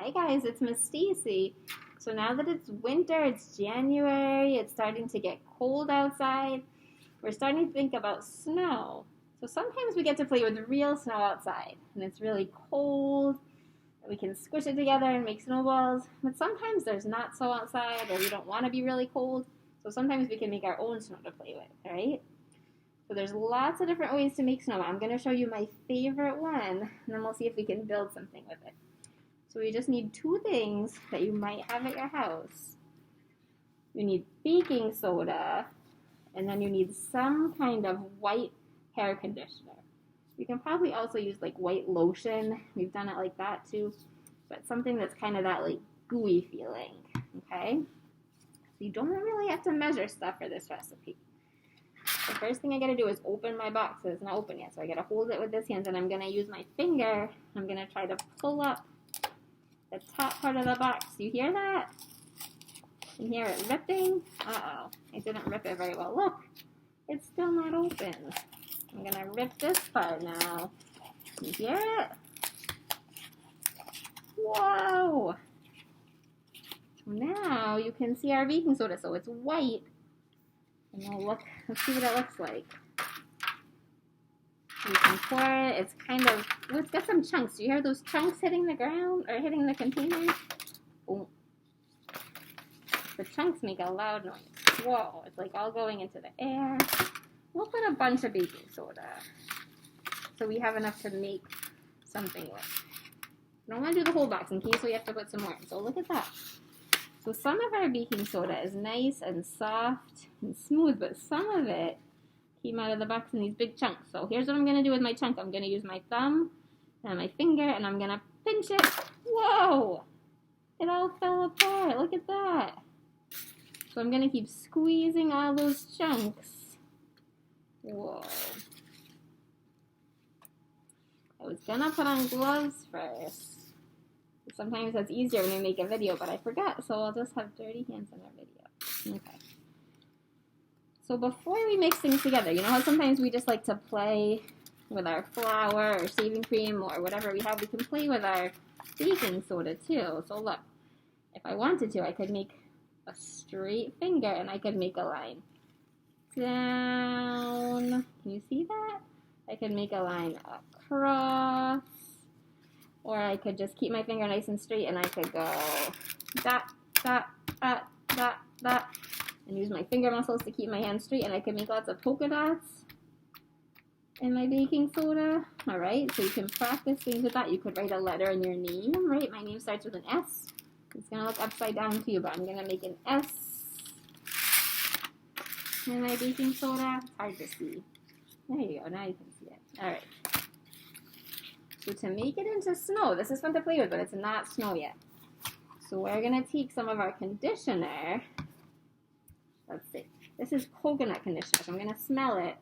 Hi guys, it's Miss Stacey. So now that it's winter, it's January, it's starting to get cold outside, we're starting to think about snow. So sometimes we get to play with real snow outside, and it's really cold, and we can squish it together and make snowballs. But sometimes there's not snow outside, or we don't want to be really cold, so sometimes we can make our own snow to play with, right? So there's lots of different ways to make snow. I'm going to show you my favorite one, and then we'll see if we can build something with it. So we just need two things that you might have at your house. You need baking soda, and then you need some kind of white hair conditioner. You can probably also use like white lotion. We've done it like that too, but something that's kind of that like gooey feeling, okay? So you don't really have to measure stuff for this recipe. The first thing I gotta do is open my box, so it's not open yet. So I gotta hold it with this hand, and I'm gonna use my finger. I'm gonna try to pull up the top part of the box. You hear that? You hear it ripping? Uh-oh, I didn't rip it very well. Look, it's still not open. I'm gonna rip this part now. You hear it? Whoa! Now you can see our baking soda, so it's white. And now look, let's see what it looks like. You can pour it, it's kind of, well, it's got some chunks. Do you hear those chunks hitting the ground, or hitting the container? Oh. The chunks make a loud noise. Whoa, it's like all going into the air. We'll put a bunch of baking soda, so we have enough to make something with. I don't want to do the whole box in case we have to put some more in, so look at that. So some of our baking soda is nice and soft and smooth, but some of it came out of the box in these big chunks. So here's what I'm going to do with my chunk. I'm going to use my thumb and my finger, and I'm going to pinch it. Whoa! It all fell apart. Look at that. So I'm going to keep squeezing all those chunks. Whoa. I was going to put on gloves first. Sometimes that's easier when we make a video, but I forgot, so I'll just have dirty hands in our video. Okay. So before we mix things together, you know how sometimes we just like to play with our flour or shaving cream or whatever we have? We can play with our baking soda too. So look, if I wanted to, I could make a straight finger and I could make a line down. Can you see that? I could make a line across. Or I could just keep my finger nice and straight and I could go dot, dot, dot, dot, dot. And use my finger muscles to keep my hand straight, and I can make lots of polka dots in my baking soda. Alright, so you can practice things with that. You could write a letter in your name, right? My name starts with an S. It's going to look upside down to you, but I'm going to make an S in my baking soda. It's hard to see. There you go, now you can see it. Alright. So to make it into snow, this is fun to play with, but it's not snow yet. So we're going to take some of our conditioner. Let's see. This is coconut conditioner, so I'm going to smell it.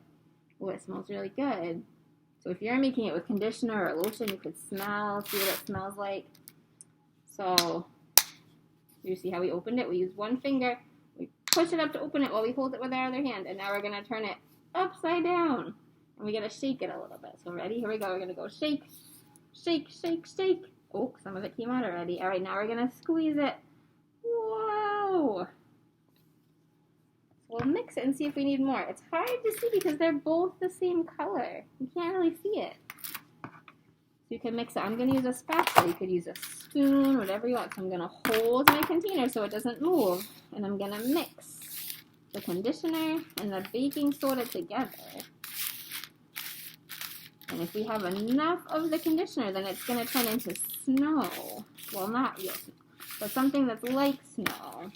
Oh, it smells really good. So if you're making it with conditioner or lotion, you could smell, see what it smells like. So, you see how we opened it? We use one finger, we push it up to open it while we hold it with our other hand, and now we're going to turn it upside down. And we got to shake it a little bit. So ready? Here we go. We're going to go shake, shake, shake, shake. Oh, some of it came out already. All right, now we're going to squeeze it. Whoa! We'll mix it and see if we need more. It's hard to see because they're both the same color. You can't really see it. So you can mix it. I'm going to use a spatula. You could use a spoon, whatever you want. So I'm going to hold my container so it doesn't move. And I'm going to mix the conditioner and the baking soda together. And if we have enough of the conditioner, then it's going to turn into snow. Well, not real snow, but something that's like snow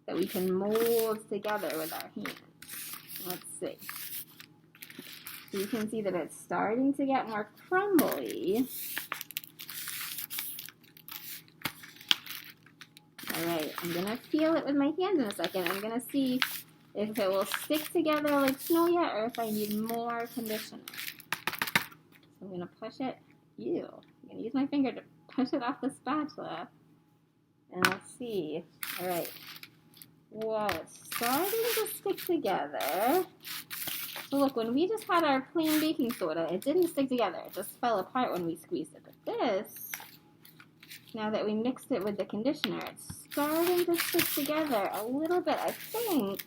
that we can mold together with our hands. Let's see. So you can see that it's starting to get more crumbly. Alright, I'm going to feel it with my hand in a second. I'm going to see if it will stick together like snow yet or if I need more conditioner. So I'm going to push it. Ew. I'm going to use my finger to push it off the spatula. And let's see. Alright. Whoa, it's starting to stick together. So look, when we just had our plain baking soda, it didn't stick together. It just fell apart when we squeezed it. But this now that we mixed it with the conditioner, it's starting to stick together a little bit. I think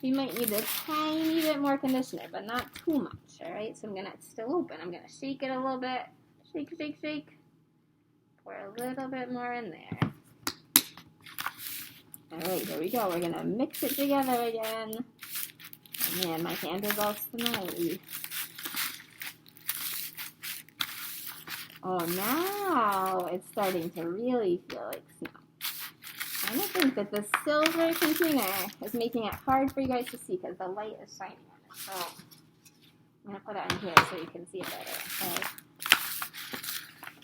we might need a tiny bit more conditioner, but not too much, all right? So it's still open. I'm gonna shake it a little bit. Shake, shake, shake. Pour a little bit more in there. All right, here we go. We're gonna mix it together again. Oh man, my hand is all snowy. Oh, now it's starting to really feel like snow. I don't think that the silver container is making it hard for you guys to see because the light is shining on it. So I'm going to put it on here so you can see it better. Okay?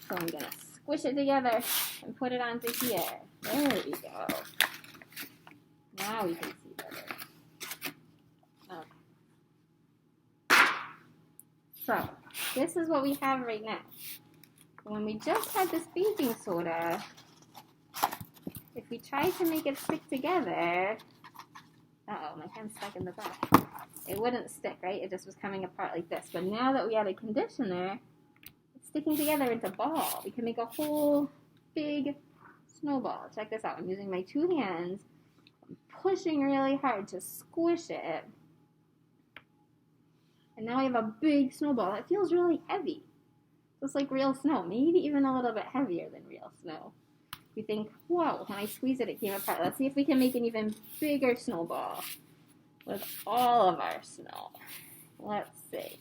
So I'm going to squish it together and put it onto here. There we go. Now we can see better. Okay. So this is what we have right now. When we just had this baking soda, if we tried to make it stick together, uh-oh, my hand's stuck in the back. It wouldn't stick, right? It just was coming apart like this. But now that we added conditioner, it's sticking together into a ball. We can make a whole big snowball. Check this out. I'm using my 2 hands. I'm pushing really hard to squish it. And now we have a big snowball. It feels really heavy. Just like real snow, maybe even a little bit heavier than real snow. You think, whoa, when I squeeze it, it came apart. Let's see if we can make an even bigger snowball with all of our snow. Let's see.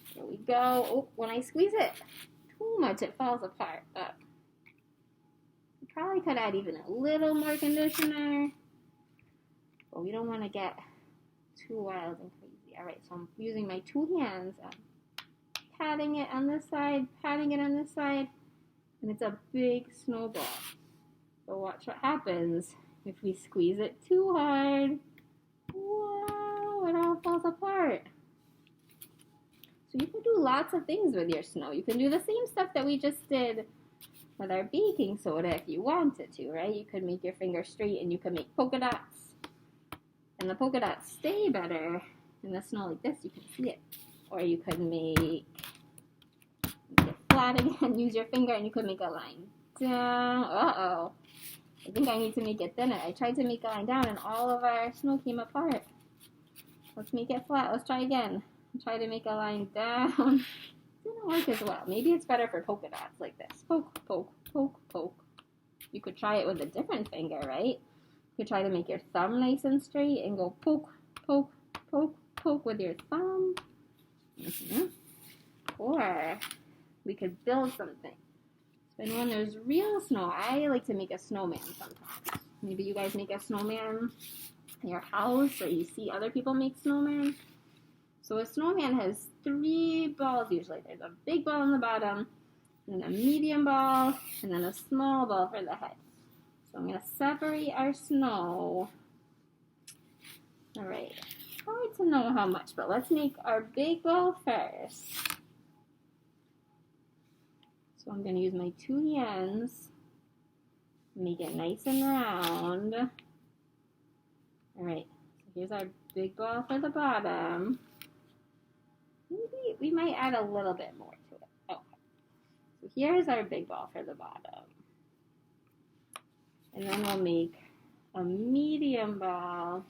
Here we go. Oh, when I squeeze it too much, it falls apart. We probably could add even a little more conditioner, but we don't want to get too wild and crazy. All right, so I'm using my 2 hands. Patting it on this side, patting it on this side, and it's a big snowball. So watch what happens if we squeeze it too hard. Whoa, it all falls apart. So you can do lots of things with your snow. You can do the same stuff that we just did with our baking soda if you wanted to, right? You could make your finger straight and you could make polka dots. And the polka dots stay better in the snow like this. You can see it. Or you could make it flat again, use your finger, and you could make a line down. Uh-oh. I think I need to make it thinner. I tried to make a line down, and all of our snow came apart. Let's make it flat. Let's try again. Try to make a line down. Didn't work as well. Maybe it's better for polka dots like this. Poke, poke, poke, poke. You could try it with a different finger, right? You could try to make your thumb nice and straight and go poke, poke, poke, poke with your thumb. Mm-hmm. Or we could build something. And when there's real snow, I like to make a snowman sometimes. Maybe you guys make a snowman in your house or you see other people make snowmen. So a snowman has 3 balls usually. There's a big ball on the bottom, and then a medium ball, and then a small ball for the head. So I'm going to separate our snow. All right. Hard to know how much, but let's make our big ball first. So I'm going to use my 2 hands, make it nice and round. All right, so here's our big ball for the bottom. Maybe we might add a little bit more to it. Okay, so here's our big ball for the bottom. And then we'll make a medium ball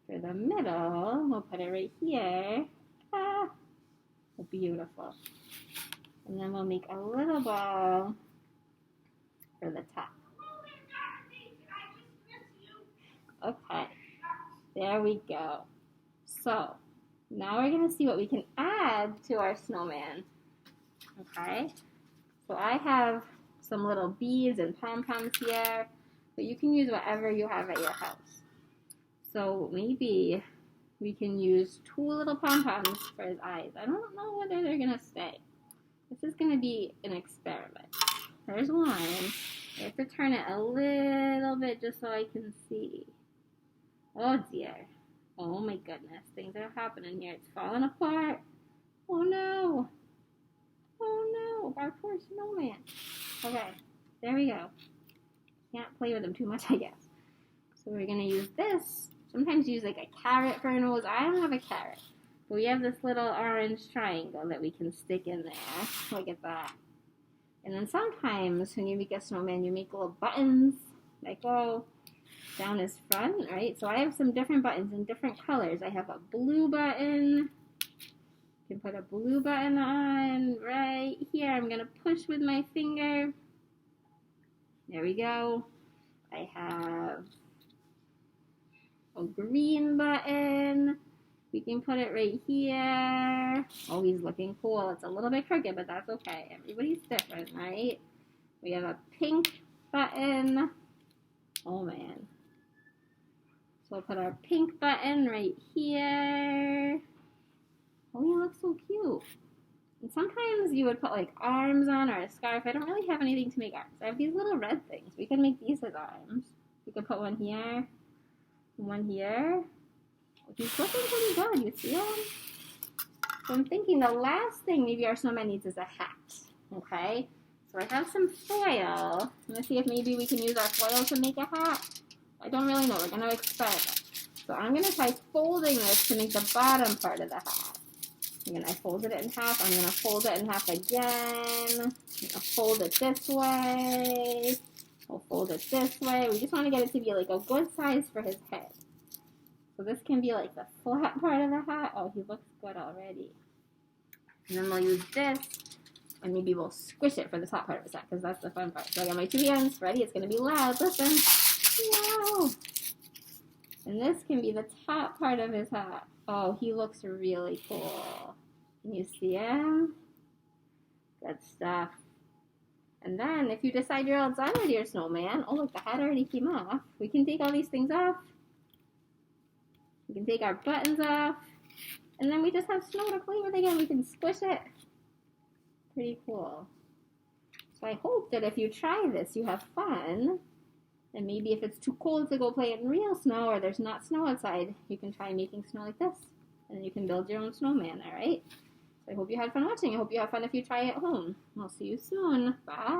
for the middle. We'll put it right here. Ah, beautiful. And then we'll make a little ball for the top. Okay, there we go. So now we're going to see what we can add to our snowman. Okay, so I have some little beads and pom-poms here, but you can use whatever you have at your house. So maybe we can use 2 little pom-poms for his eyes. I don't know whether they're going to stay. This is going to be an experiment. There's one. I have to turn it a little bit just so I can see. Oh dear. Oh my goodness. Things are happening here. It's falling apart. Oh no. Oh no. Our poor snowman. Okay. There we go. Can't play with him too much, I guess. So we're going to use this. Sometimes you use like a carrot for a nose. I don't have a carrot. But we have this little orange triangle that we can stick in there. Look at that. And then sometimes when you make a snowman, you make little buttons that go down his front, right? So I have some different buttons in different colors. I have a blue button. You can put a blue button on right here. I'm going to push with my finger. There we go. I have a green button. We can put it right here. Oh, he's looking cool. It's a little bit crooked, but that's okay. Everybody's different, right? We have a pink button. Oh, man. So we'll put our pink button right here. Oh, he looks so cute. And sometimes you would put like arms on or a scarf. I don't really have anything to make arms. I have these little red things. We can make these as arms. We could put one here, one here. He's looking pretty good, you see him? So I'm thinking the last thing maybe our snowman needs is a hat, okay? So I have some foil. I'm going to see if maybe we can use our foil to make a hat. I don't really know. We're going to experiment. So I'm going to try folding this to make the bottom part of the hat. I folded it in half. I'm going to fold it in half again. I'm going to fold it this way. We'll fold it this way. We just want to get it to be like a good size for his head. So this can be like the flat part of the hat. Oh, he looks good already. And then we'll use this, and maybe we'll squish it for the top part of his hat, because that's the fun part. So I got my 2 hands ready. It's going to be loud. Listen. Wow. And this can be the top part of his hat. Oh, he looks really cool. Can you see him? Good stuff. And then if you decide you're all done with your snowman, oh look, the hat already came off. We can take all these things off. We can take our buttons off. And then we just have snow to play with again. We can squish it. Pretty cool. So I hope that if you try this, you have fun. And maybe if it's too cold to go play in real snow or there's not snow outside, you can try making snow like this. And you can build your own snowman, all right? So I hope you had fun watching. I hope you have fun if you try it at home. I'll see you soon. Bye.